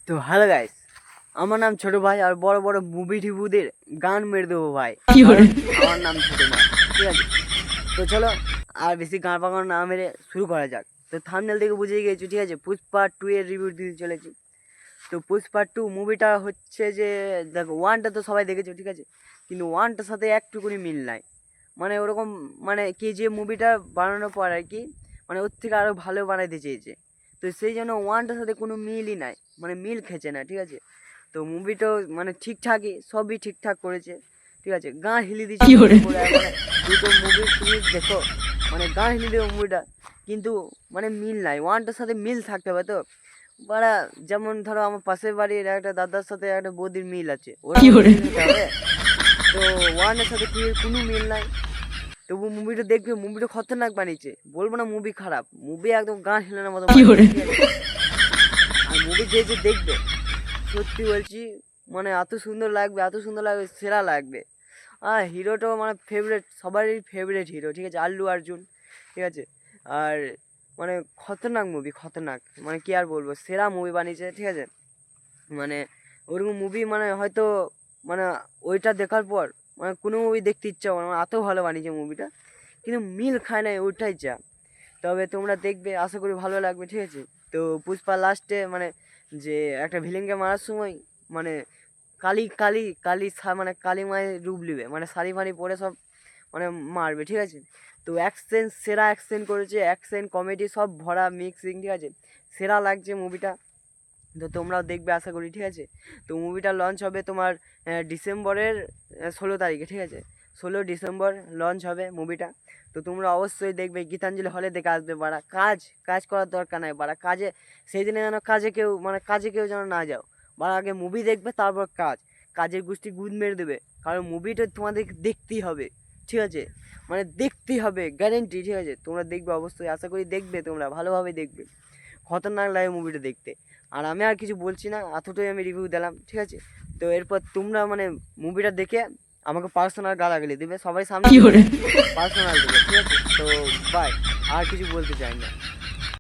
তো hello guys, আমার নাম ছোট ভাই আর বড় বড় মুভি টিভুদের গান মেরে দেবো ভাই। কারণ আমার নাম ছোট ভাই, ঠিক আছে? তো চলো আর বেশি গান পাকানো না মেরে শুরু করা যাক। তো থাম্বনেল থেকে বুঝে গেছি, ঠিক আছে? পুষ্পা 2 এর রিভিউ দিতে চলেছি। তো পুষ্পা 2 মুভিটা হচ্ছে যে, দেখো ওয়ানটা তো সবাই দেখেছো, ঠিক আছে? কিন্তু ওয়ানটার সাথে একটুকুনি মিল নাই। মানে ওরকম, মানে কি যে মুভিটা বানানোর পর আর কি, মানে ওর থেকে আরও ভালো বানাইতে চেয়েছে। তো সেই জন্য ওয়ানটার সাথে কোনো মিলই নাই, মানে মিল খেছে না, ঠিক আছে? তো মুভিটাও মানে ঠিকঠাকই, সবই ঠিকঠাক করেছে, ঠিক আছে? গান হিলি দিচ্ছে পুরো, মানে দুটো মুভি তুমি দেখো, মানে গান হিলি দেবে মুভিটা, কিন্তু মানে মিল নাই। ওয়ানটার সাথে মিল থাকতে হবে তো। বাড়া, যেমন ধরো আমার পাশের বাড়ির একটা দাদার সাথে একটা বৌদির মিল আছে, ওরা মিল হতে হবে। তো ওয়ানের সাথে টু এর কোনো মিল নাই। তবু মুভিটা দেখবে, মুভিটা খতরনাক বানিয়েছে, বলবো না মুভি খারাপ, মুভি একদম গান হিলানোর মতো বানিয়েছে, ঠিক আছে? আর মুভি যে যে দেখবে, সত্যি বলছি, মানে এত সুন্দর লাগবে, এত সুন্দর লাগবে, সেরা লাগবে। আর হিরোটাও মানে ফেভারিট, সবারই ফেভারিট হিরো, ঠিক আছে? আল্লু অর্জুন, ঠিক আছে? আর মানে খতরনাক মুভি, খতরনাক, মানে কি আর বলবো, সেরা মুভি বানিয়েছে, ঠিক আছে? মানে ওরকম মুভি মানে হয়তো, মানে ওইটা দেখার পর মানে কোনো মুভি দেখতে ইচ্ছা হবে না, মানে এত ভালো বানিয়েছে মুভিটা। কিন্তু মিল খায় না, ওইটাই যা। তবে তোমরা দেখবে, আশা করি ভালো লাগবে, ঠিক আছে? তো পুষ্পা লাস্টে মানে যে একটা ভিলেনকে মারার সময় মানে কালী কালী কালী মানে কালী মায়ের রূপ নেবে, মানে শাড়ি ফাড়ি পরে সব মানে মারবে, ঠিক আছে? তো অ্যাকশন, সেরা অ্যাকশন করেছে, অ্যাকশন কমেডি সব ভরা মিক্সিং, ঠিক আছে? সেরা লাগছে মুভিটা। তো তোমরাও দেখবে আশা করি, ঠিক আছে? তো মুভিটা লঞ্চ হবে তোমার ডিসেম্বরের 16 তারিখে, ঠিক আছে? 16 ডিসেম্বর লঞ্চ হবে মুভিটা। তো তোমরা অবশ্যই দেখবে, গীতাঞ্জলি হলে দেখে আসবে। বাড়া কাজ কাজ করার দরকার নাই, বাড়া কাজে সেই দিনে যেন কাজে কেউ যেন না যাও। বাড়া আগে মুভি দেখবে, তারপর কাজের গোষ্ঠী গুদ মেরে দেবে। কারণ মুভিটা তোমাদের দেখতেই হবে, ঠিক আছে? মানে দেখতেই হবে, গ্যারেন্টি, ঠিক আছে? তোমরা দেখবে অবশ্যই, আশা করি দেখবে, তোমরা ভালোভাবে দেখবে। খতরনাক লাগে মুভিটা দেখতে। আর আমি আর কিছু বলছি না, এতটাই আমি রিভিউ দিলাম, ঠিক আছে? তো এরপর তোমরা মানে মুভিটা দেখে আমাকে পার্সোনাল গালাগালি দেবে, সবাই সামনে পার্সোনাল দেবে, ঠিক আছে? তো বাই, আর কিছু বলতে চাই না।